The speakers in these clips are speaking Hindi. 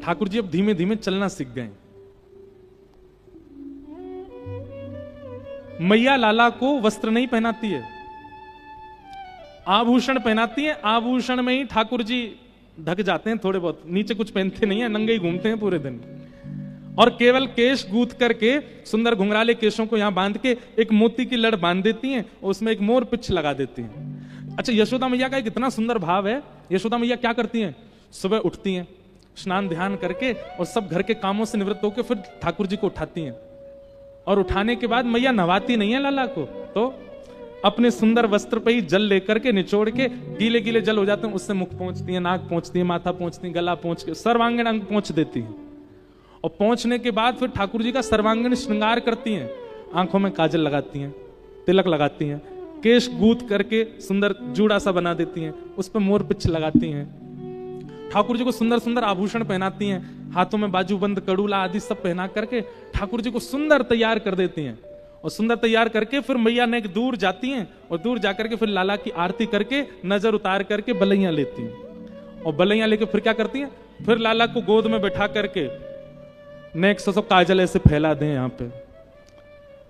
ठाकुर जी अब धीमे धीमे चलना सीख गए। मैया लाला को वस्त्र नहीं पहनाती है, आभूषण पहनाती है। आभूषण में ही ठाकुर जी ढक जाते हैं थोड़े बहुत, नीचे कुछ पहनते नहीं है, नंगे ही घूमते हैं पूरे दिन। और केवल केश गूंथ करके सुंदर घुंघराले केशों को यहां बांध के एक मोती की लड़ बांध देती हैं और उसमें एक मोर पिछ लगा देती हैं। अच्छा, यशोदा मैया का एक इतना सुंदर भाव है। यशोदा मैया क्या करती हैं? सुबह उठती हैं, स्नान ध्यान करके और सब घर के कामों से निवृत्त होकर फिर ठाकुर जी को उठाती हैं। और उठाने के बाद मैया नहवाती नहीं है लाला को, तो अपने सुंदर वस्त्र पे ही जल लेकर के निचोड़ के, गीले गीले जल हो जाते हैं उससे मुख पोंछती है, नाक पोंछती है, माथा पोंछती है, गला पोंछ के सर्वांगीण अंग पोंछ देती है। और पोंछने के बाद फिर ठाकुर जी का सर्वांगीण श्रृंगार करती हैं। आंखों में काजल लगाती हैं, तिलक लगाती हैं, केश गूंथ करके सुंदर जूड़ा सा बना देती हैं, उस पर मोर पिछ लगाती हैं। ठाकुर जी को सुंदर सुंदर आभूषण पहनाती हैं, हाथों में बाजूबंद, कड़ूला आदि सब पहना करके ठाकुर जी को सुंदर तैयार कर देती हैं। और सुंदर तैयार करके फिर मैया ने एक दूर जाती हैं और दूर जाकर के फिर लाला की आरती करके नजर उतार करके बलैया लेती हैं। और बलैया लेके फिर क्या करती हैं? फिर लाला को गोद में बैठा करके नेक सो काजल ऐसे फैला दें, यहाँ पे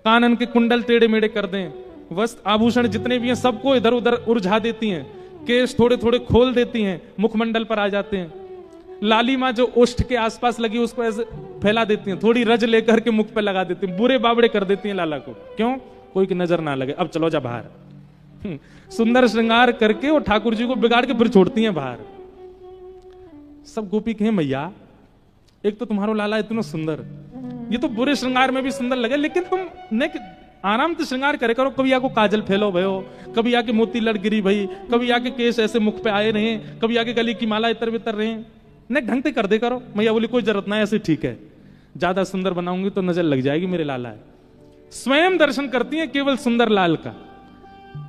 कानन के कुंडल टेढ़े मेढ़े कर दें, वस्त्र आभूषण जितने भी हैं सबको इधर उधर उलझा देती हैं, केश थोड़े थोड़े खोल देती हैं, मुखमंडल पर आ जाते हैं। लाली माँ जो ओष्ठ के आसपास लगी उसको ऐसे फैला देती हैं, थोड़ी रज लेकर के मुख पे लगा देती हैं, बुरे बाबड़े कर देती हैं लाला को। क्यों? कोई की नजर ना लगे, अब चलो जा बाहर। सुंदर श्रृंगार करके और ठाकुर जी को बिगाड़ के फिर छोड़ती हैं बाहर। सब गोपी कहें मैया एक तो तुम्हारो लाला इतना सुंदर, ये तो बुरे श्रृंगार में भी सुंदर लगे, लेकिन तुम ने आराम से श्रृंगार करे करो। कभी आको काजल फैलो भयो, कभी आके मोती लड़ गिरी भई, कभी आके केश ऐसे मुख पे आए रहे, कभी आके गली की माला इतर बितर रहे, ने ढंग से कर दे करो। मैया बोली कोई जरूरत ना है, ऐसे ठीक है, ज्यादा सुंदर बनाऊंगी तो नजर लग जाएगी मेरे लाला है। स्वयं दर्शन करती हैं केवल सुंदर लाल का।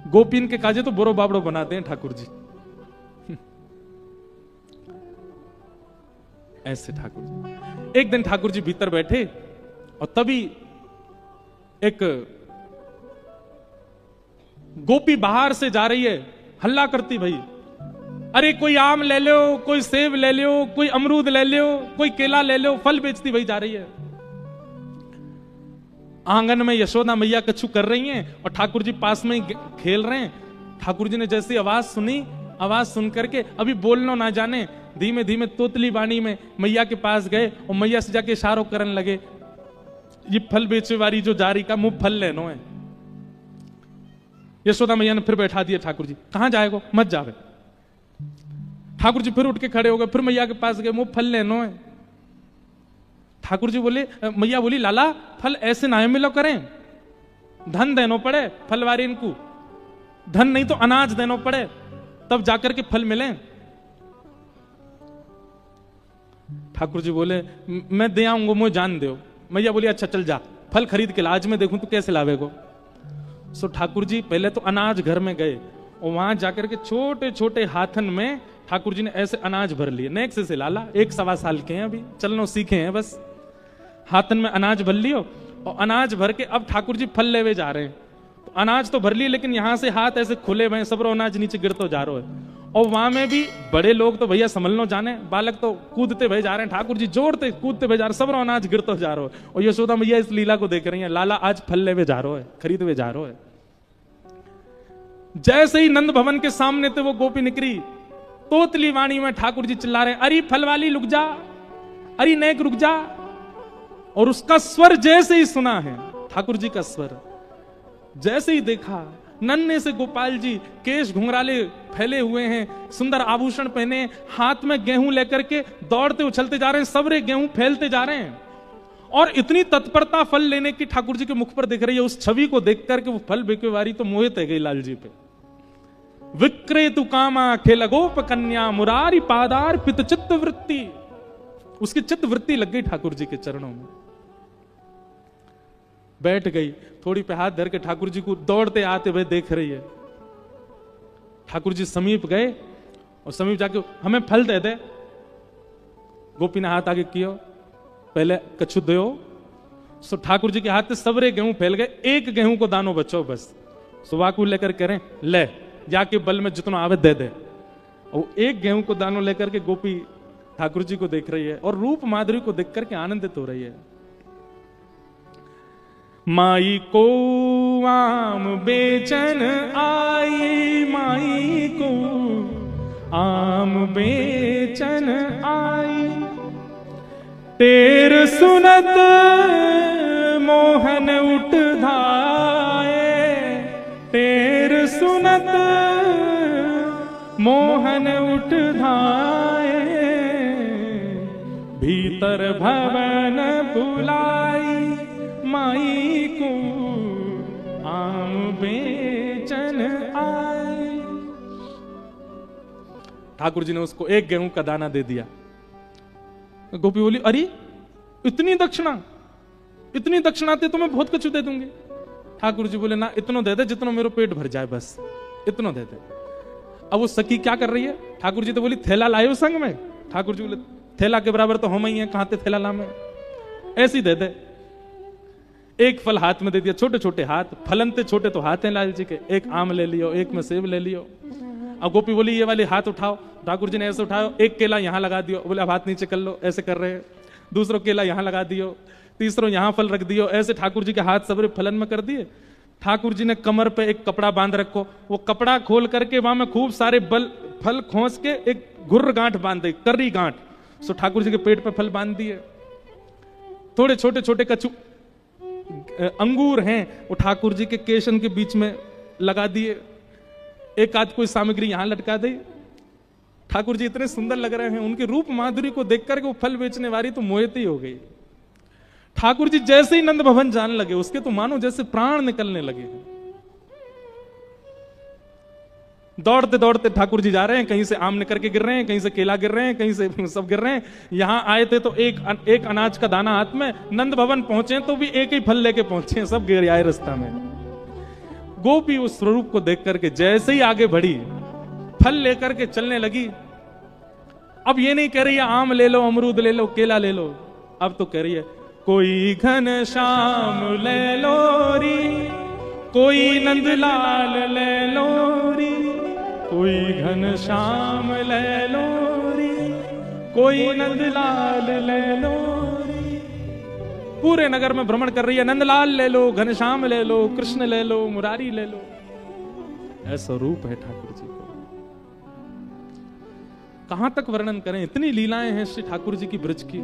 गोपीन के काजे तो बुरो बाबड़ो बनाते हैं ठाकुर जी। ऐसे ठाकुर जी। एक दिन ठाकुर जी भीतर बैठे और तभी एक गोपी बाहर से जा रही है, हल्ला करती भाई, अरे कोई आम ले लो, कोई सेब ले लो, कोई अमरूद ले लो, कोई केला ले लो, फल बेचती भाई जा रही है। आंगन में यशोदा मैया कछु कर रही हैं और ठाकुर जी पास में खेल रहे हैं। ठाकुर जी ने जैसी आवाज सुनी, आवाज सुन करके अभी बोलना ना जाने धीमे धीमे तोतली वाणी में मैया के पास गए और मैया से जाके इशारों करने लगे, ये फल बेचे वाली जो जा रही का मुंह फल लेनो है। यशोदा मैया ने फिर बैठा दिया ठाकुर जी, कहां जाएगो, मत जावे। ठाकुर जी फिर उठ के खड़े हो गए, फिर मैया के पास गए, मुंह फल लेनो है। ठाकुर जी बोले, मैया बोली लाला फल ऐसे ना मिलो करें, धन देनो पड़े फलवारी इनको, धन नहीं तो अनाज देनो पड़े तब जाकर के फल मिले। ठाकुर जी बोले मैं दे आऊंगा, मुझे जान दो। मैया बोली अच्छा चल जा, फल खरीद के ला, आज मैं देखूं तो कैसे लावेगो। सो ठाकुर जी पहले तो अनाज घर में गए और वहां जाकर के छोटे छोटे हाथन में ठाकुर जी ने ऐसे अनाज भर लिए। नेक से लाला 1-1.25 साल के हैं, अभी चलना सीखे हैं, बस हाथन में अनाज भर लियो और अनाज भर के अब ठाकुर जी फल लेवे जा रहे हैं। तो अनाज तो भर लिए लेकिन यहां से हाथ ऐसे खुले हुए, सबरो अनाज नीचे गिरते जा रहा है। और वहां में भी बड़े लोग तो भैया संभलनो जाने, बालक तो कूदते भय जा रहे हैं, ठाकुर जी जोड़ते कूदते भय जा रहे, सबरो अनाज गिरते जा रहा है। और यशोदा मैया इस लीला को देख रही है, लाला आज फल लेवे जा रहा है, खरीदवे जा रहा है। जैसे ही नंद भवन के सामने थे वो गोपी निकली, तोतली वाणी में ठाकुर जी चिल्ला रहे, अरे फल वाली रुक जा, अरे नेक रुक जा। और उसका स्वर जैसे ही सुना है, ठाकुर जी का स्वर जैसे ही देखा, नन्हे से गोपाल जी केश घुंघराले फैले हुए हैं, सुंदर आभूषण पहने, हाथ में गेहूं लेकर के दौड़ते उछलते जा रहे हैं, सबरे गेहूं फैलते जा रहे हैं। और इतनी तत्परता फल लेने की ठाकुर जी के मुख पर दिख रही है। उस छवि को देख करके वो फल बेचेवारी तो मोहित है गई लाल जी पे। विक्रेतु कामा खेल गोप कन्या मुरारी पादार पित चित्त वृत्ति, उसकी चित्त वृत्ति लग गई ठाकुर जी के चरणों में, बैठ गई, थोड़ी पे हाथ धर के ठाकुर जी को दौड़ते आते हुए देख रही है। ठाकुर जी समीप गए और समीप जाके हमें फल दे दे। गोपी ने हाथ आगे किया, पहले कछु दो। सो ठाकुर जी के हाथ से सबरे गेहूं फैल गए, एक गेहूं को दानो बचो बस। सुवाकू लेकर करें ले, जाके बल में जितना आवे दे दे। और एक गेहूं को दानो लेकर के गोपी ठाकुर जी को देख रही है और रूप माधुरी को देख करके आनंदित हो रही है। माई को आम बेचन आई, माई को आम बेचन आई, तेर सुनत मोहन उठ धाये, तेर सुनत मोहन उठ धाये, भीतर भवन बुलाई, माई को आम बेचन आई। ठाकुर जी ने उसको एक गेहूं का दाना दे दिया। गोपी बोली, अरे इतनी दक्षिणा, इतनी दक्षिणा दे तो मैं बहुत कुछ दे दूंगी। ठाकुर जी बोले, ना इतना दे दे जितना मेरा पेट भर जाए, बस इतना दे दे। अब वो सखी क्या कर रही है? ठाकुर जी तो बोली, थैला लाए हो संग में? ठाकुर जी बोले, थैला के बराबर तो हम ही हैं, कहां ते थैला ला में, ऐसी दे दे। एक फल हाथ में दे दिया, छोटे छोटे हाथ, फलन ते छोटे तो हाथ हैं लाल जी के, एक आम ले लियो, एक में सेब ले लियो। अब गोपी बोली, ये वाले हाथ उठाओ। ठाकुर जी ने ऐसे उठाओ, एक केला यहां लगा दियो, बोले अब हाथ नीचे कर लो, ऐसे कर रहे हैं। दूसरा केला यहां लगा दियो, तीसरा यहां फल रख दियो, ऐसे ठाकुर जी के हाथ सबरे फलन में कर दिए। ठाकुर जी ने कमर पे एक कपड़ा बांध रखो, वो कपड़ा खोल करके वहां में खूब सारे फल खोस के एक गुर्र गांठ बांध दी, कर्री गांठ। सो ठाकुर जी के पेट पे फल बांध दिए। थोड़े छोटे छोटे कचू अंगूर हैं, वो ठाकुर जी के केशन के बीच में लगा दिए। एक आध कोई सामग्री यहां लटका दी। ठाकुर जी इतने सुंदर लग रहे हैं, उनके रूप माधुरी को देख करके वो फल बेचने वाली तो मोहित ही हो गई। ठाकुर जी जैसे ही नंद भवन जाने लगे, उसके तो मानो जैसे प्राण निकलने लगे। दौड़ते दौड़ते ठाकुर जी जा रहे हैं, कहीं से आम निकल के गिर रहे हैं, कहीं से केला गिर रहे हैं, कहीं से सब गिर रहे हैं। यहां आए थे तो एक अनाज का दाना हाथ में, नंद भवन पहुंचे तो भी एक ही फल लेके पहुंचे, सब गिर आए रास्ता में। गोपी उस स्वरूप को देख करके जैसे ही आगे बढ़ी, फल लेकर के चलने लगी। अब ये नहीं कह रही है आम ले लो, अमरूद ले लो, केला ले लो, अब तो कह रही है कोई घन श्याम ले लो री, कोई नंदलाल ले लो री, कोई घन श्याम ले लो री, कोई नंदलाल ले लो री। पूरे नगर में भ्रमण कर रही है, नंदलाल ले लो, घनश्याम ले लो, कृष्ण ले लो, मुरारी ले लो। ऐसा रूप है ठाकुर जी को, कहां तक वर्णन करें, इतनी लीलाएं हैं श्री ठाकुर जी की ब्रज की।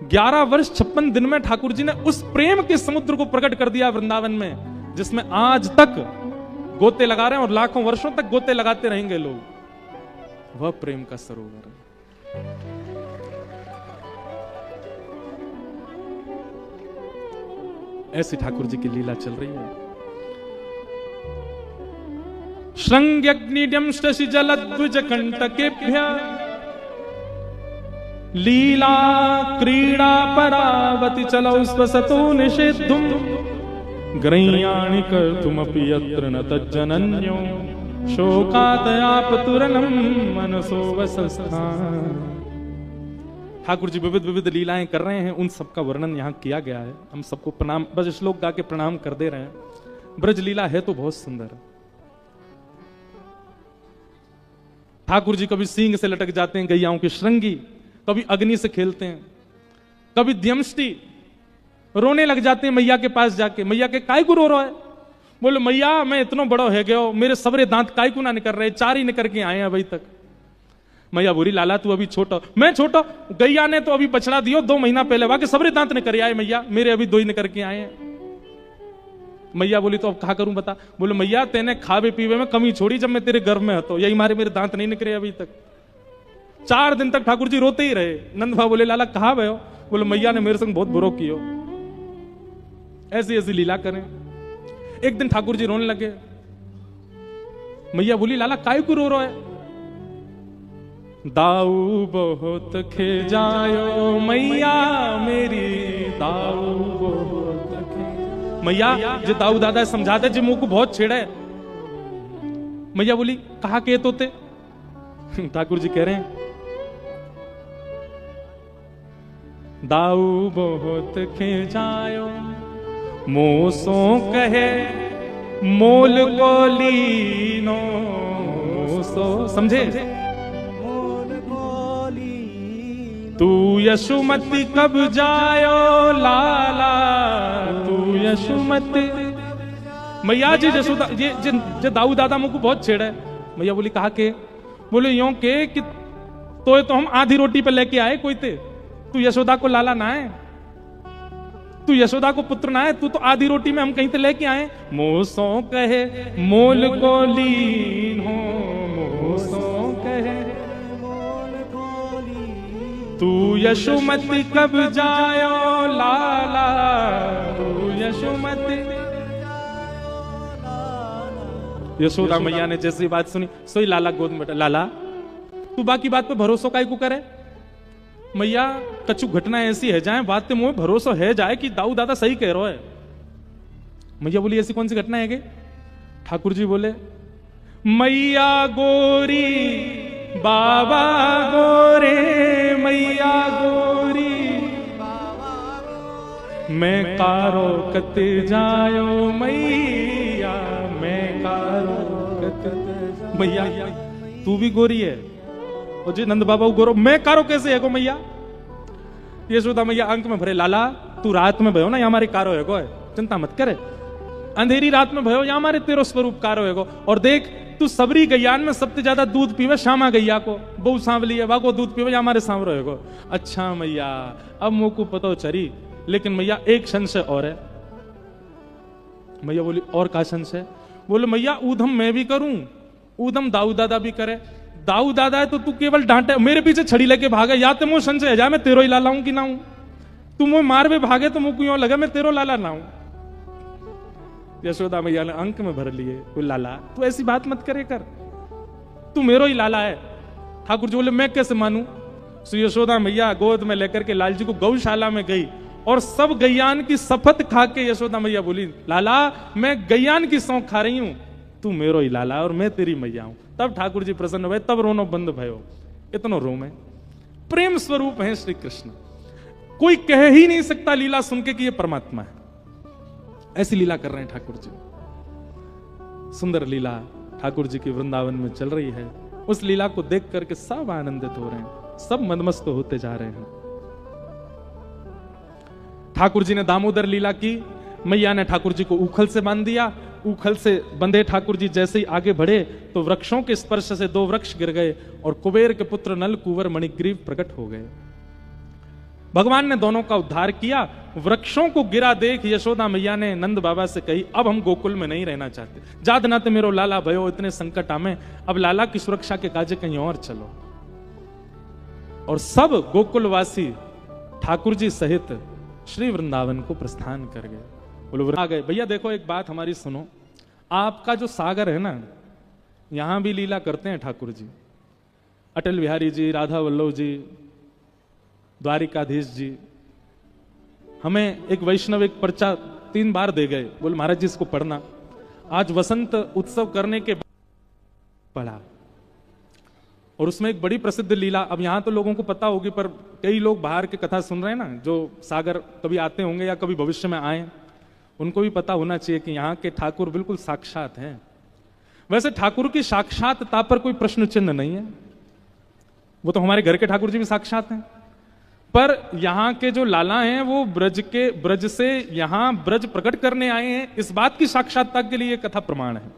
11 वर्ष 56 दिन में ठाकुर जी ने उस प्रेम के समुद्र को प्रकट कर दिया वृंदावन में, जिसमें आज तक गोते लगा रहे हैं और लाखों वर्षों तक गोते लगाते रहेंगे लोग। वह प्रेम का सरोवर है। ऐसी ठाकुर जी की लीला चल रही है। श्रृंग्यग्निड्यं शशि जलद्विज कंटकेभ्य लीला क्रीड़ा परावति चलौ स्वसतो निषेद्धुम ग्रह्याणि कर्तुमपि यत्र न तज्जनन्यो शोकातयापतुरनं मनसो वसस्थान। ठाकुर जी विविध विविध लीलाएं कर रहे हैं, उन सबका वर्णन यहां किया गया है। हम सबको प्रणाम, बस श्लोक गा के प्रणाम कर दे रहे हैं। ब्रज लीला है तो बहुत सुंदर। ठाकुर जी कभी सींग से लटक जाते हैं गैयाओं की श्रृंगी, कभी अग्नि से खेलते हैं, कभी द्यमष्टि रोने लग जाते हैं मैया के पास जाके। मैया के काय को रो रहा है? बोले मैया मैं इतना बड़ा है गया, मेरे सबरे दांत काय को ना निकल रहे, 4 ही निकल के आए हैं अभी तक। मैया बोली लाला तू अभी छोटा, मैं छोटा, गैया ने तो अभी बछड़ा दियो 2 महीना पहले, वाके सबरे दांत निकल आए मैया, मेरे अभी 2 ही निकल के आए हैं। मैया बोली तो अब क्या करूं बता? बोले मैया तेने खावे पीवे में कमी छोड़ी जब मैं तेरे गर्भ में हतो, यही मारे मेरे दांत नहीं निकले अभी तक। 4 दिन तक ठाकुर जी रोते ही रहे। नंद भाव बोले लाला कहा भयो? बोले मैया ने मेरे संग बहुत बुरो कियो। ऐसी ऐसी लीला करें। एक दिन ठाकुर जी रोने लगे। मैया बोली लाला काय को रो रहा है? दाऊ बहुत खिजायो मैया मेरी, दाऊ बहुत खिजायो। मैया जो दाऊ दादा समझा दे, जो मुंह को बहुत छेड़ा है। मैया बोली कहा के तोते? ठाकुर जी कह रहे हैं दाऊ बहुत खिजायो मोसो कहे मोल को लीनो। मोसो समझे? मोल को लीनो यशुमति कब जायो लाला, तू यशुमति। मैया जी जसोदा जे दाऊ दादा मुझको बहुत छेड़ा है। मैया बोली कहा के? बोले यूं के कि तो हम आधी रोटी पे लेके आए कोई ते, तू यशोदा को लाला ना है, तू यशोदा को पुत्र ना है, तू तो आधी रोटी में हम कहीं से लेके आए। मोसो कहे मोल को लीन हो, मोसो कहे तू यशुमति कब जायो लाला, तू यशुमति। यशोदा मैया ने जैसी बात सुनी सोई लाला गोद में बैठा। लाला तू बाकी बात पे भरोसा काहे को करे? मैया कछु घटना ऐसी है जाए बात पे मुझे भरोसा है जाए कि दाऊ दादा सही कह रहा है। मैया बोली ऐसी कौन सी घटना है गे? ठाकुर जी बोले मैया गोरी बाबा गोरे, मैया गोरी मैं कारो कते जायो मैया, मैं कारो कते। मैया तू भी गोरी है और जी नंद बाबा गोरो, मैं कारो कैसे है गो मैया? यशोदा मैया अंक में भरे। लाला तू रात में भयो ना, यहाँ हमारे कारो है गो है, चिंता मत करे। अंधेरी रात में भयो, यहाँ हमारे तेरो स्वरूप कारो है गो। और देख तू सबरी गैयान में सबसे ज्यादा दूध पीवे श्यामा गैया को, बहु सांवली है वाको दूध पीवे, यहाँ हमारे सांवरो है गो। अच्छा मैया अब मुंह को पतो चरी, लेकिन मैया एक संशय और है। मैया बोली और का संशय? बोले मैया ऊधम मैं भी करूं, ऊधम दाऊ दादा भी करे। दाऊ दादा है तो तू केवल डांटे, मेरे पीछे छड़ी लेके भागे, या तो मुझे संशय है जा मैं तेरो ही लाला हूं कि ना हूं। तू मुझे मार में भागे तो मुझे यूं लगा मैं तेरो लाला ना हूं। यशोदा मैया ने अंक में भर लिए, वो लाला तू ऐसी बात मत करे कर, तू मेरो ही लाला है। ठाकुर जी बोले मैं कैसे मानूं? सो यशोदा मैया गोद में लेकर के लाल जी को गौशाला में गई और सब गैयान की शपथ खा के यशोदा मैया बोली लाला मैं गैयान की सौंख खा रही हूं, तू मेरो ही लाला और मैं तेरी मैया हूं। तब ठाकुर जी प्रसन्न हुए, तब रोनो बंद भयो। इतनो रो में प्रेम स्वरूप है श्री कृष्ण, कोई कह ही नहीं सकता लीला सुन के कि ये परमात्मा है। ऐसी लीला कर रहे हैं ठाकुर जी, सुंदर लीला ठाकुर जी की वृंदावन में चल रही है। उस लीला को देख करके सब आनंदित हो रहे हैं, सब मदमस्त होते जा रहे हैं। ठाकुर जी ने दामोदर लीला की, मैया ने ठाकुर जी को उखल से बांध दिया। उखल से बंधे ठाकुर जी जैसे ही आगे बढ़े तो वृक्षों के स्पर्श से दो वृक्ष गिर गए और कुबेर के पुत्र नल कुंवर मणिग्रीव प्रकट हो गए। भगवान ने दोनों का उद्धार किया। वृक्षों को गिरा देख यशोदा मैया ने नंद बाबा से कही अब हम गोकुल में नहीं रहना चाहते, जात नाते मेरो लाला भयो इतने संकट आमे, अब लाला की सुरक्षा के काजे कहीं और चलो। और सब गोकुलवासी ठाकुर जी सहित श्री वृंदावन को प्रस्थान कर गए। बोलो आ गए। भैया देखो एक बात हमारी सुनो, आपका जो सागर है ना, यहां भी लीला करते हैं ठाकुर जी, अटल बिहारी जी, राधा वल्लभ जी, द्वारिकाधीश जी। हमें एक वैष्णव एक पर्चा 3 बार दे गए, बोले महाराज जी इसको पढ़ना। आज वसंत उत्सव करने के बाद पढ़ा और उसमें एक बड़ी प्रसिद्ध लीला, अब यहां तो लोगों को पता होगी पर कई लोग बाहर की कथा सुन रहे हैं ना, जो सागर कभी आते होंगे या कभी भविष्य में आए, उनको भी पता होना चाहिए कि यहाँ के ठाकुर बिल्कुल साक्षात हैं। वैसे ठाकुर की साक्षातता पर कोई प्रश्न चिन्ह नहीं है, वो तो हमारे घर के ठाकुर जी भी साक्षात हैं, पर यहाँ के जो लाला हैं वो ब्रज से यहाँ ब्रज प्रकट करने आए हैं, इस बात की साक्षात्ता के लिए कथा प्रमाण है।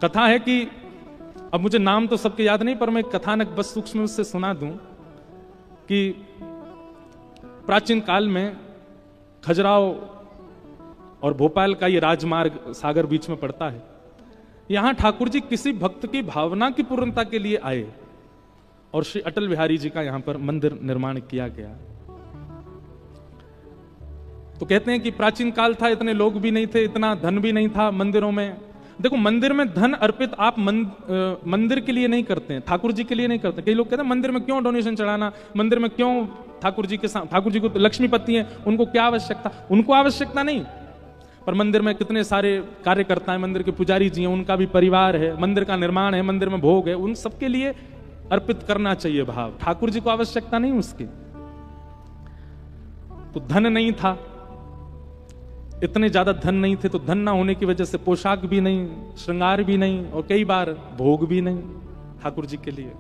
कथा है कि अब मुझे नाम तो सबके याद नहीं, पर मैं कथानक बस सूक्ष्म से सुना दूं कि प्राचीन काल में खजुराहो और भोपाल का ये राजमार्ग सागर बीच में पड़ता है। यहां ठाकुर जी किसी भक्त की भावना की पूर्णता के लिए आए और श्री अटल बिहारी जी का यहां पर मंदिर निर्माण किया गया। तो कहते हैं कि प्राचीन काल था, इतने लोग भी नहीं थे, इतना धन भी नहीं था मंदिरों में। देखो मंदिर में धन अर्पित आप मंदिर के लिए नहीं करते हैं, ठाकुर जी के लिए नहीं करते। कई लोग कहते हैं मंदिर में क्यों डोनेशन चढ़ाना, मंदिर में क्यों ठाकुर जी के साथ, ठाकुर जी को तो लक्ष्मीपति हैं, उनको क्या आवश्यकता? उनको आवश्यकता नहीं, पर मंदिर में कितने सारे कार्यकर्ता हैं, मंदिर के पुजारी जी हैं, उनका भी परिवार है, मंदिर का निर्माण है, मंदिर में भोग है, उन सबके लिए अर्पित करना चाहिए भाव। ठाकुर जी को आवश्यकता नहीं उसकी। तो धन नहीं था, इतने ज्यादा धन नहीं थे, तो धन ना होने की वजह से पोशाक भी नहीं, श्रृंगार भी नहीं और कई बार भोग भी नहीं ठाकुर जी के लिए।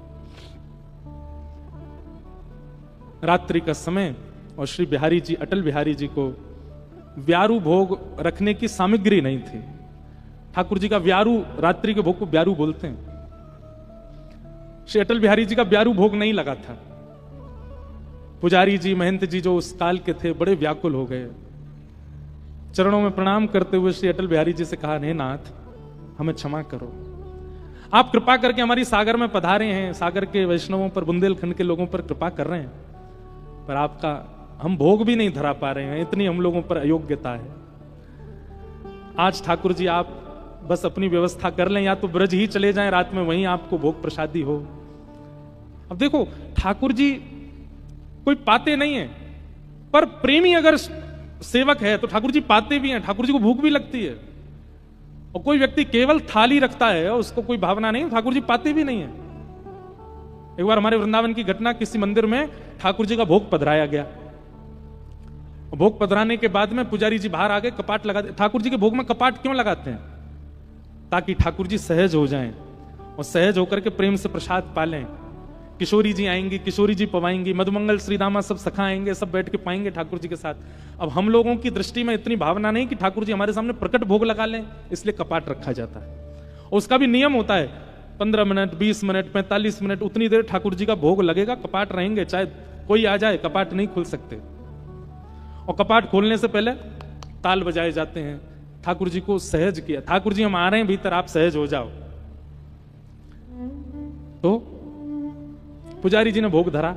रात्रि का समय और श्री बिहारी जी, अटल बिहारी जी को व्यारू भोग रखने की सामग्री नहीं थी। ठाकुर जी का व्यारू, रात्रि के भोग को व्यारू बोलते हैं। श्री अटल बिहारी जी का व्यारू भोग नहीं लगा था। पुजारी जी, महंत जी जो उस काल के थे, बड़े व्याकुल हो गए। चरणों में प्रणाम करते हुए श्री अटल बिहारी जी से कहा, हे नाथ, हमें क्षमा करो, आप कृपा करके हमारी सागर में पधारे हैं, सागर के वैष्णवों पर, बुंदेलखंड के लोगों पर कृपा कर रहे हैं, पर आपका हम भोग भी नहीं धरा पा रहे हैं, इतनी हम लोगों पर अयोग्यता है। आज ठाकुर जी आप बस अपनी व्यवस्था कर लें, या तो ब्रज ही चले जाएं, रात में वहीं आपको भोग प्रसादी हो। अब देखो, ठाकुर जी कोई पाते नहीं है, पर प्रेमी अगर सेवक है तो ठाकुर जी पाते भी हैं, ठाकुर जी को भूख भी लगती है। और कोई व्यक्ति केवल थाली रखता है, उसको कोई भावना नहीं, ठाकुर जी पाते भी नहीं है। एक बार हमारे वृंदावन की घटना, किसी मंदिर में ठाकुर जी का भोग पधराया गया। भोग पधराने के बाद में पुजारी जी बाहर आ गए, कपाट लगा दे। ठाकुर जी के भोग में कपाट क्यों लगाते हैं? ताकि ठाकुर जी सहज हो जाएं और सहज होकर के प्रेम से प्रसाद पालें। किशोरी जी आएंगी, किशोरी जी पवाएंगी, मधुमंगल श्रीदामा सब सखा आएंगे, सब बैठ के पाएंगे ठाकुर जी के साथ। अब हम लोगों की दृष्टि में इतनी भावना नहीं कि ठाकुर जी हमारे सामने प्रकट भोग लगा लें, इसलिए कपाट रखा जाता है। और उसका भी नियम होता है, 15 मिनट, 20 मिनट, 45 मिनट, उतनी देर ठाकुर जी का भोग लगेगा, कपाट रहेंगे, चाहे कोई आ जाए, कपाट नहीं खुल सकते। और कपाट खोलने से पहले ताल बजाए जाते हैं, ठाकुर जी को सहज किया, ठाकुर जी हम आ रहे हैं भीतर, आप सहज हो जाओ। तो पुजारी जी ने भोग धरा।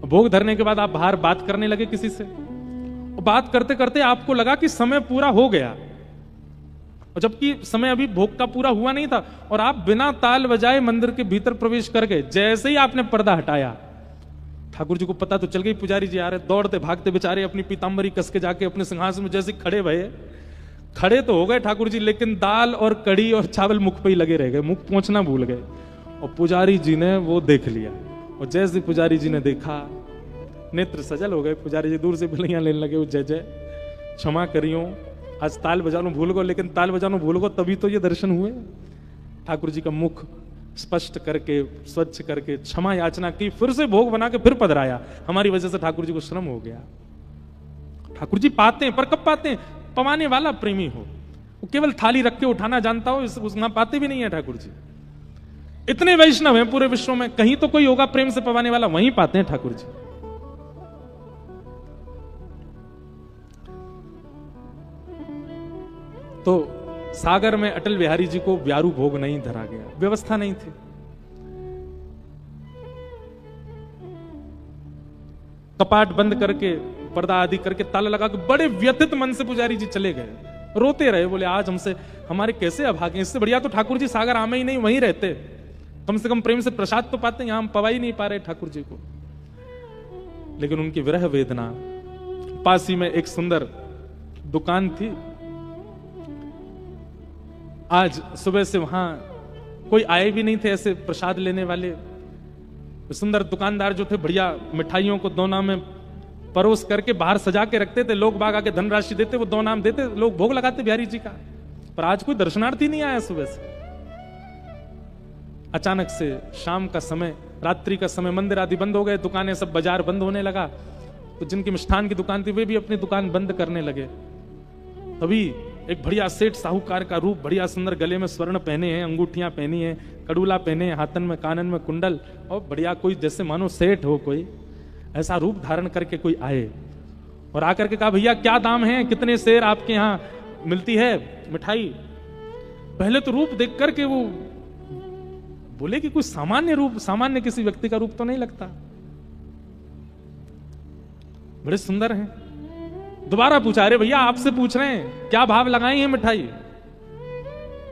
भोग धरने के बाद आप बाहर बात करने लगे किसी से, और बात करते करते आपको लगा कि समय पूरा हो गया, और जबकि समय अभी भोग का पूरा हुआ नहीं था, और आप बिना ताल बजाए मंदिर के भीतर प्रवेश कर गए। जैसे ही आपने पर्दा हटाया, ठाकुर जी को पता तो चल गई पुजारी जी आ रहे, दौड़ते भागते बेचारे अपनी पीतांबरी कस के जाके अपने सिंहासन में जैसे खड़े भये। खड़े तो हो गए ठाकुर जी, लेकिन दाल और कड़ी और चावल मुख पे ही लगे रह गए, मुख पहुंचना भूल गए। और पुजारी जी ने वो देख लिया, और जैसे पुजारी जी ने देखा, नेत्र सजल हो गए। पुजारी जी दूर से बिलियां लेने लगे, जय जय, क्षमा करियो, आज ताल बजानो भूल गो, लेकिन ताल बजानो भूल गो तभी तो ये दर्शन हुए। ठाकुर जी का मुख स्पष्ट करके, स्वच्छ करके क्षमा याचना की, फिर से भोग बना के फिर पधराया। हमारी वजह से ठाकुर जी को श्रम हो गया। ठाकुर जी पाते हैं, पर कब पाते हैं? पवाने वाला प्रेमी हो, वो केवल थाली रख के उठाना जानता हो, उसना पाते भी नहीं है ठाकुर जी। इतने वैष्णव हैं पूरे विश्व में, कहीं तो कोई होगा प्रेम से पवाने वाला, वहीं पाते हैं ठाकुर जी। तो सागर में अटल बिहारी जी को व्यारू भोग नहीं धरा गया, व्यवस्था नहीं थी। कपाट बंद करके, पर्दा आदि करके, ताला लगा के बड़े व्यथित मन से पुजारी जी चले गए, रोते रहे, बोले आज हमसे हमारे कैसे अभागे, इससे बढ़िया तो ठाकुर जी सागर आमे ही नहीं, वहीं रहते, कम से कम प्रेम से प्रसाद तो पाते, यहां हम पवा ही नहीं पा रहे ठाकुर जी को। लेकिन उनकी विरह वेदना, पास ही में एक सुंदर दुकान थी, आज सुबह से वहां कोई आए भी नहीं थे ऐसे प्रसाद लेने वाले। सुंदर दुकानदार जो थे, बढ़िया मिठाइयों को दोना में परोस करके बाहर सजा के रखते थे, लोग बाग आके धनराशि देते, वो दो नाम देते, लोग भोग लगाते बिहारी जी का। पर आज कोई दर्शनार्थी नहीं आया सुबह से। अचानक से शाम का समय, रात्रि का समय, मंदिर आदि बंद हो गए, दुकानें सब, बाजार बंद होने लगा। तो जिनकी मिष्ठान की दुकान थी वे भी अपनी दुकान बंद करने लगे। तभी एक बढ़िया सेठ साहूकार का रूप, बढ़िया सुंदर, गले में स्वर्ण पहने हैं, अंगूठियां पहनी हैं, कड़ूला पहने हैं, हाथन में कानन में कुंडल, और बढ़िया कोई जैसे मानो सेठ हो, कोई ऐसा रूप धारण करके कोई आए और आकर के कहा, भैया क्या दाम है, कितने सेर आपके यहाँ मिलती है मिठाई। पहले तो रूप देख करके वो बोले कि कोई सामान्य रूप, सामान्य किसी व्यक्ति का रूप तो नहीं लगता, बड़े सुंदर हैं। दोबारा पूछा, अरे भैया आपसे पूछ रहे हैं क्या भाव लगाई है मिठाई।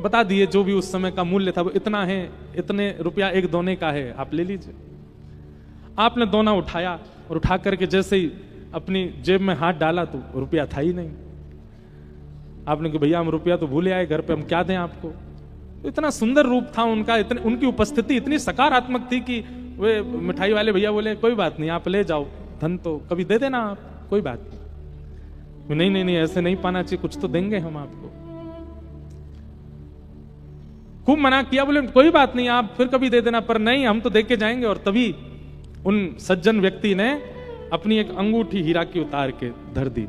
बता दिए जो भी उस समय का मूल्य था, वो इतना है, इतने रुपया एक दोने का है, आप ले लीजिए। आपने दोना उठाया और उठा करके जैसे ही अपनी जेब में हाथ डाला तो रुपया था ही नहीं। आपने कहा, भैया हम रुपया तो भूले आए घर पे, हम क्या दें आपको। तो इतना सुंदर रूप था उनका, इतने, उनकी उपस्थिति इतनी सकारात्मक थी कि वे मिठाई वाले भैया बोले, कोई बात नहीं आप ले जाओ, धन तो कभी दे देना आप, कोई बात नहीं। नहीं नहीं नहीं, ऐसे नहीं पाना चाहिए, कुछ तो देंगे हम आपको। खूब मना किया, बोले कोई बात नहीं आप फिर कभी दे देना, पर नहीं हम तो दे के जाएंगे। और तभी उन सज्जन व्यक्ति ने अपनी एक अंगूठी हीरा की उतार के धर दी।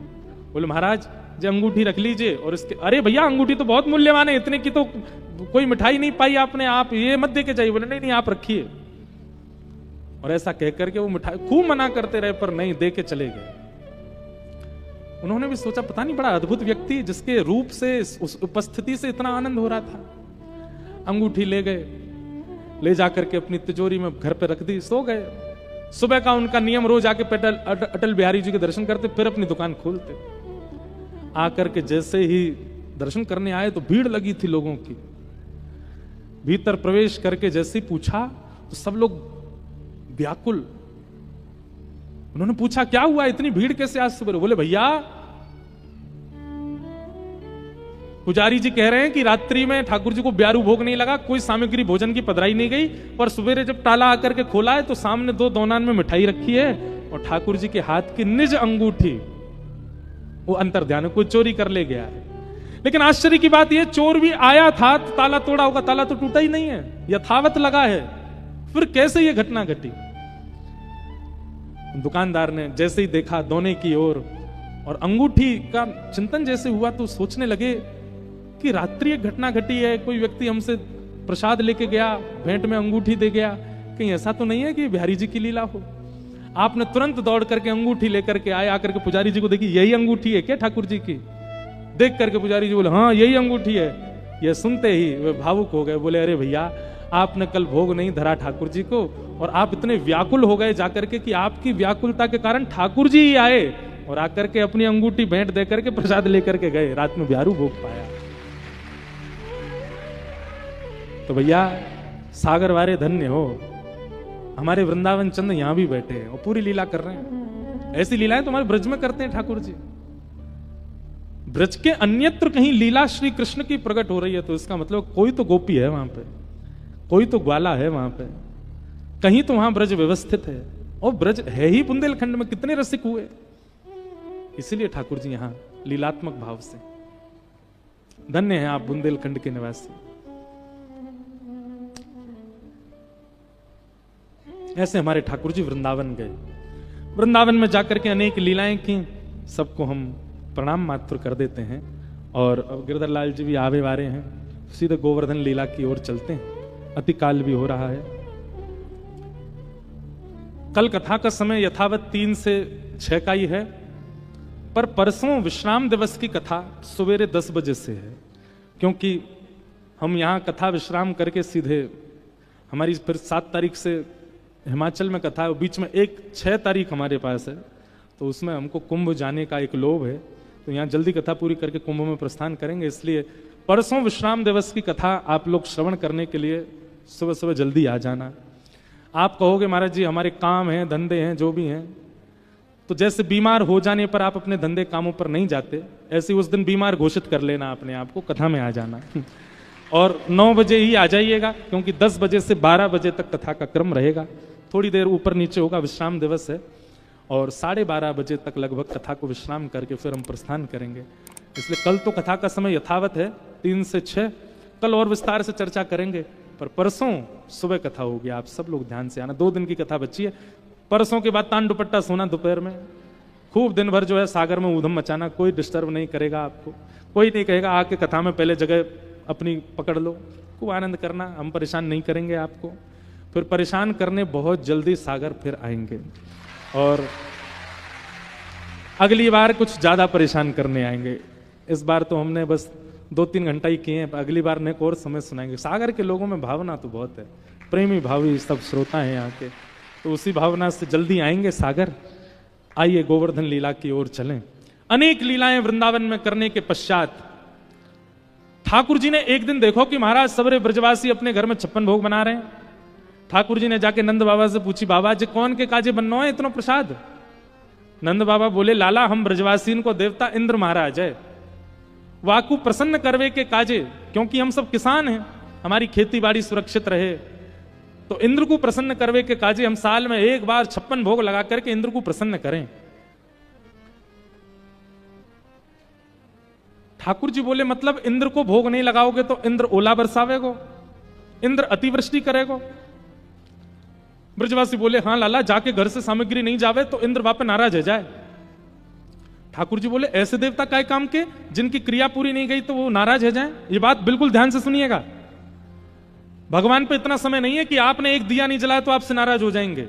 बोले महाराज जी अंगूठी रख लीजिए। और इसके अरे भैया अंगूठी तो बहुत मूल्यवान है, इतने की तो कोई मिठाई नहीं पाई आपने, आप ये मत दे के जाइए। बोले नहीं नहीं आप रखिए। और ऐसा कहकर के वो मिठाई खूब मना करते रहे पर नहीं, दे के चले गए। उन्होंने भी सोचा पता नहीं बड़ा अद्भुत व्यक्ति जिसके रूप से उस उपस्थिति से इतना आनंद हो रहा था। अंगूठी ले गए, ले जाकर के अपनी तिजोरी में घर पे रख दी, सो गए। सुबह का उनका नियम रोज आके अटल बिहारी जी के दर्शन करते, फिर अपनी दुकान खोलते। आकर के जैसे ही दर्शन करने आए तो भीड़ लगी थी लोगों की। भीतर प्रवेश करके जैसे ही पूछा तो सब लोग व्याकुल। उन्होंने पूछा क्या हुआ, इतनी भीड़ कैसे आज सुबह? बोले भैया पुजारी जी कह रहे हैं कि रात्रि में ठाकुर जी को ब्यारू भोग नहीं लगा, कोई सामग्री भोजन की पधराई नहीं गई, पर सवेरे जब ताला आकर के खोला है तो सामने 2 दोनान में मिठाई रखी है और ठाकुर जी के हाथ की निज अंगूठी वो अंतर्ध्यान कोई चोरी कर ले गया है। लेकिन आश्चर्य की बात यह, चोर भी आया था तो ताला तोड़ा होगा, ताला तो टूटा ही नहीं है, यथावत लगा है। फिर कैसे ये घटना घटी? दुकानदार ने जैसे ही देखा दोने की ओर और अंगूठी का चिंतन जैसे हुआ तो सोचने लगे कि रात्रि एक घटना घटी है, कोई व्यक्ति हमसे प्रसाद लेके गया, भेंट में अंगूठी दे गया, कहीं ऐसा तो नहीं है कि बिहारी जी की लीला हो। आपने तुरंत दौड़ करके अंगूठी लेकर के आए, आकर के पुजारी जी को देखी, यही अंगूठी है क्या ठाकुर जी की? देख करके पुजारी जी बोले हाँ यही अंगूठी है। यह सुनते ही वे भावुक हो गए। बोले अरे भैया आपने कल भोग नहीं धरा ठाकुर जी को और आप इतने व्याकुल हो गए जाकर के कि आपकी व्याकुलता के कारण ठाकुर जी ही आए और आकर के अपनी अंगूठी भेंट दे करके प्रसाद लेकर के गए, रात में ब्यारू भोग पाया। तो भैया सागर वारे धन्य हो, हमारे वृंदावन चंद यहां भी बैठे हैं और पूरी लीला कर रहे हैं। ऐसी लीलाएं तो हमारे ब्रज में करते हैं ठाकुर जी। ब्रज के अन्यत्र कहीं लीला श्री कृष्ण की प्रकट हो रही है तो इसका मतलब कोई तो गोपी है वहां पे, कोई तो ग्वाला है वहां पे, कहीं तो वहां ब्रज व्यवस्थित है। और ब्रज है ही बुंदेलखंड में, कितने रसिक हुए। इसीलिए ठाकुर जी यहां लीलात्मक भाव से, धन्य है आप बुंदेलखंड के निवासी। ऐसे हमारे ठाकुर जी वृंदावन गए, वृंदावन में जाकर के अनेक लीलाएं की, सबको हम प्रणाम मात्र कर देते हैं। और अब गिरधर लाल जी भी आवे वारे हैं, सीधे गोवर्धन लीला की ओर चलते हैं, अति काल भी हो रहा है। कल कथा का समय यथावत 3 से 6 का ही है, पर परसों विश्राम दिवस की कथा सवेरे 10 बजे से है, क्योंकि हम यहाँ कथा विश्राम करके सीधे हमारी फिर 7 तारीख से हिमाचल में कथा है, बीच में एक 6 तारीख हमारे पास है, तो उसमें हमको कुंभ जाने का एक लोभ है, तो यहाँ जल्दी कथा पूरी करके कुंभ में प्रस्थान करेंगे। इसलिए परसों विश्राम दिवस की कथा आप लोग श्रवण करने के लिए सुबह सुबह जल्दी आ जाना। आप कहोगे महाराज जी हमारे काम हैं, धंधे हैं, जो भी हैं, तो जैसे बीमार हो जाने पर आप अपने धंधे कामों पर नहीं जाते, ऐसे उस दिन बीमार घोषित कर लेना अपने आप को, कथा में आ जाना। और 9 बजे ही आ जाइएगा, क्योंकि 10 बजे से 12 बजे तक कथा का क्रम रहेगा, थोड़ी देर ऊपर नीचे होगा, विश्राम दिवस है। और 12:30 बजे तक लगभग कथा को विश्राम करके फिर हम प्रस्थान करेंगे। इसलिए कल तो कथा का समय यथावत है 3 से 6, कल और विस्तार से चर्चा करेंगे, पर परसों सुबह कथा होगी, आप सब लोग ध्यान से आना। 2 दिन की कथा बची है, परसों के बाद तान दुपट्टा सोना दोपहर में, खूब दिन भर जो है सागर में ऊधम मचाना, कोई डिस्टर्ब नहीं करेगा आपको, कोई नहीं कहेगा आके कथा में पहले जगह अपनी पकड़ लो, खूब आनंद करना, हम परेशान नहीं करेंगे आपको। फिर परेशान करने बहुत जल्दी सागर फिर आएंगे और अगली बार कुछ ज्यादा परेशान करने आएंगे। इस बार तो हमने बस 2-3 घंटा ही किए हैं, अगली बार ने एक और समय सुनाएंगे। सागर के लोगों में भावना तो बहुत है, प्रेमी भावी सब श्रोता हैं यहाँ के, तो उसी भावना से जल्दी आएंगे सागर। आइए गोवर्धन लीला की ओर चलें। अनेक लीलाएं वृंदावन में करने के पश्चात ठाकुर जी ने एक दिन देखो कि महाराज सबरे ब्रजवासी अपने घर में 56 भोग बना रहे हैं। ठाकुर जी ने जाके नंद बाबा से पूछी, बाबा जी कौन के काजे बनना है इतना प्रसाद? नंद बाबा बोले, लाला हम ब्रजवासी को देवता इंद्र महाराज है, वाकु प्रसन्न करवे के काजे, क्योंकि हम सब किसान हैं, हमारी खेती बाड़ी सुरक्षित रहे, तो इंद्र को प्रसन्न करवे के काजे हम साल में एक बार 56 भोग लगा करके इंद्र को प्रसन्न करें। ठाकुर जी बोले, मतलब इंद्र को भोग नहीं लगाओगे तो इंद्र ओला बरसावेगो, इंद्र अतिवृष्टि करेगो? ब्रजवासी बोले हाँ लाला, जाके घर से सामग्री नहीं जावे तो इंद्र वापे नाराज है जाए। ठाकुर जी बोले ऐसे देवता काय काम के, जिनकी क्रिया पूरी नहीं गई तो वो नाराज है जाए। ये बात बिल्कुल ध्यान से सुनिएगा। भगवान पे इतना समय नहीं है कि आपने एक दिया नहीं जलाया तो आपसे नाराज हो जाएंगे।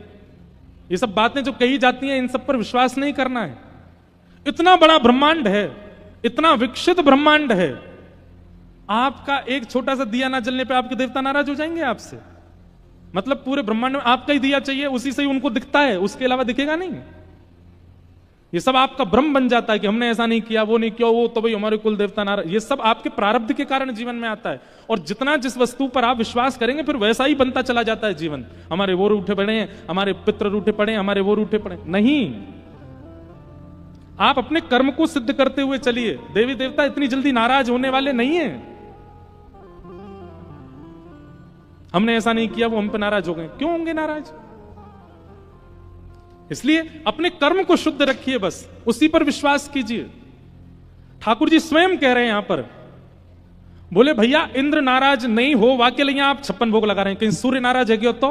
ये सब बातें जो कही जाती हैं इन सब पर विश्वास नहीं करना है। इतना बड़ा ब्रह्मांड है, इतना विकसित ब्रह्मांड है, आपका एक छोटा सा दिया ना जलने पे आपके देवता नाराज हो जाएंगे आपसे? मतलब पूरे ब्रह्मांड में आपका ही दिया चाहिए, उसी से ही उनको दिखता है, उसके अलावा दिखेगा नहीं। ये सब आपका भ्रम बन जाता है कि हमने ऐसा नहीं किया, वो नहीं किया, वो तो भाई हमारे कुल देवता नाराज। ये सब आपके प्रारब्ध के कारण जीवन में आता है। और जितना जिस वस्तु पर आप विश्वास करेंगे फिर वैसा ही बनता चला जाता है जीवन। हमारे वो रूठे पड़े हैं, हमारे पितर रूठे पड़े हैं, हमारे वो रूठे पड़े नहीं। आप अपने कर्म को सिद्ध करते हुए चलिए। देवी देवता इतनी जल्दी नाराज होने वाले नहीं है। हमने ऐसा नहीं किया, वो हम पे नाराज हो गए, क्यों होंगे नाराज? इसलिए अपने कर्म को शुद्ध रखिए, बस उसी पर विश्वास कीजिए। ठाकुर जी स्वयं कह रहे हैं यहां पर, बोले भैया इंद्र नाराज नहीं हो, वाक्य लिए आप 56 भोग लगा रहे हैं। कहीं सूर्य नाराज है क्यों? तो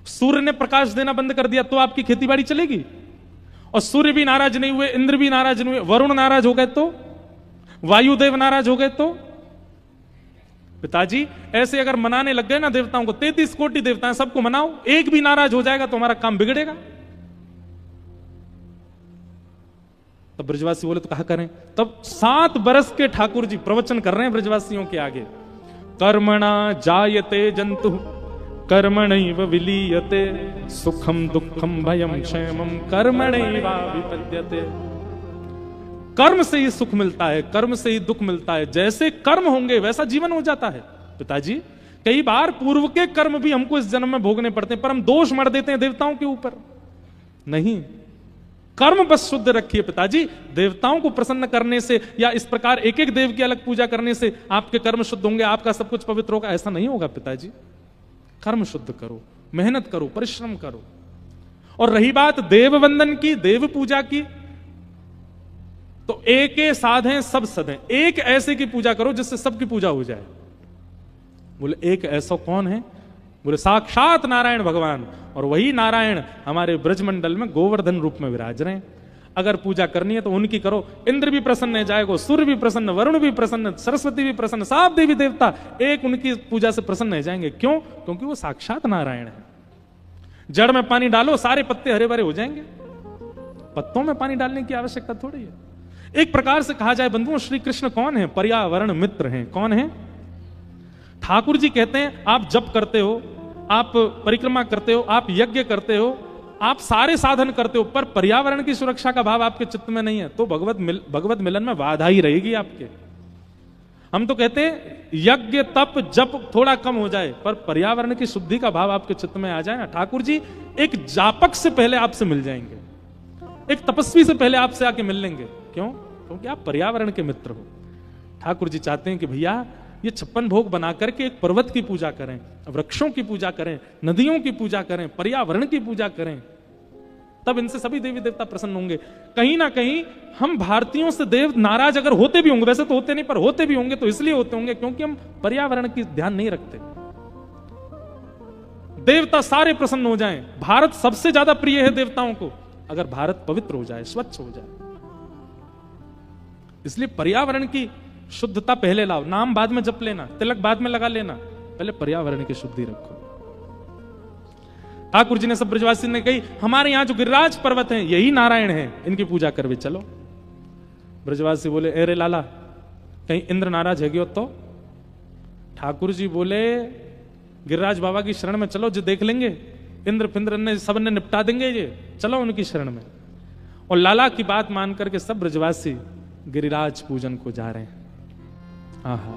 सूर्य ने प्रकाश देना बंद कर दिया तो आपकी खेतीबाड़ी चलेगी? और सूर्य भी नाराज नहीं हुए, इंद्र भी नाराज नहीं हुए, वरुण नाराज हो गए तो, वायुदेव नाराज हो गए तो? पिताजी ऐसे अगर मनाने लग गए ना देवताओं को, 33 कोटि देवता हैं, सबको मनाओ, एक भी नाराज हो जाएगा तो हमारा काम बिगड़ेगा। तब ब्रजवासी बोले तो कहा करें? तब 7 बरस के ठाकुर जी प्रवचन कर रहे हैं ब्रजवासियों के आगे। कर्मणा जायते जंतु कर्मणैव विलीयते, सुखम दुखम भयम क्षेमम कर्मणैवाभिपद्यते। कर्म से ही सुख मिलता है, कर्म से ही दुख मिलता है। जैसे कर्म होंगे वैसा जीवन हो जाता है। पिताजी कई बार पूर्व के कर्म भी हमको इस जन्म में भोगने पड़ते हैं, पर हम दोष मढ़ देते हैं देवताओं के ऊपर। नहीं, कर्म बस शुद्ध रखिए पिताजी। देवताओं को प्रसन्न करने से या इस प्रकार एक एक देव की अलग पूजा करने से आपके कर्म शुद्ध होंगे, आपका सब कुछ पवित्र होगा, ऐसा नहीं होगा पिताजी। कर्म शुद्ध करो, मेहनत करो, परिश्रम करो। और रही बात देव वंदन की, देव पूजा की, तो एक साधे सब सधे। एक ऐसे की पूजा करो जिससे सबकी पूजा हो जाए। बोले एक ऐसा कौन है? बोले साक्षात नारायण भगवान। और वही नारायण हमारे ब्रजमंडल में गोवर्धन रूप में विराज रहे हैं। अगर पूजा करनी है तो उनकी करो। इंद्र भी प्रसन्न है जाएगा, सूर्य भी प्रसन्न, वरुण भी प्रसन्न, सरस्वती भी प्रसन्न, सब देवी देवता एक उनकी पूजा से प्रसन्न हो जाएंगे। क्यों? क्योंकि वो साक्षात नारायण है। जड़ में पानी डालो, सारे पत्ते हरे भरे हो जाएंगे। पत्तों में पानी डालने की आवश्यकता थोड़ी है। एक प्रकार से कहा जाए बंधुओं, श्री कृष्ण कौन है? पर्यावरण मित्र हैं। कौन है? ठाकुर जी कहते हैं आप जप करते हो, आप परिक्रमा करते हो, आप यज्ञ करते हो, आप सारे साधन करते हो, पर पर्यावरण की सुरक्षा का भाव आपके चित्त में नहीं है, तो भगवत मिलन में बाधा ही रहेगी आपके। हम तो कहते हैं यज्ञ तप जप थोड़ा कम हो जाए, पर पर्यावरण की शुद्धि का भाव आपके चित्त में आ जाए ना, ठाकुर जी एक जापक से पहले आपसे मिल जाएंगे, एक तपस्वी से पहले आपसे आके मिल लेंगे। क्यों? क्योंकि आप पर्यावरण के मित्र हो। ठाकुर जी चाहते हैं कि भैया ये 56 भोग बना करके एक पर्वत की पूजा करें, वृक्षों की पूजा करें, नदियों की पूजा करें, पर्यावरण की पूजा करें, तब इनसे सभी देवी देवता प्रसन्न होंगे। कहीं ना कहीं हम भारतीयों से देव नाराज अगर होते भी होंगे, वैसे तो होते नहीं, पर होते भी होंगे तो इसलिए होते होंगे क्योंकि हम पर्यावरण की ध्यान नहीं रखते। देवता सारे प्रसन्न हो जाएं। भारत सबसे ज्यादा प्रिय है देवताओं को, अगर भारत पवित्र हो जाए, स्वच्छ हो जाए। इसलिए पर्यावरण की शुद्धता पहले लाओ, नाम बाद में जप लेना, तिलक बाद में लगा लेना, पहले पर्यावरण की शुद्धि रखो। ठाकुर जी ने सब ब्रजवासी ने कही हमारे यहां जो गिरिराज पर्वत हैं यही नारायण हैं, इनकी पूजा करवे चलो। ब्रजवासी बोले अरे लाला कहीं इंद्र नाराज है तो? ठाकुर जी बोले गिरिराज बाबा की शरण में चलो, जो देख लेंगे इंद्र फिंद्र ने सब ने निपटा देंगे, ये चलो उनकी शरण में। और लाला की बात मान करके सब ब्रजवासी गिरिराज पूजन को जा रहे हैं। आहा,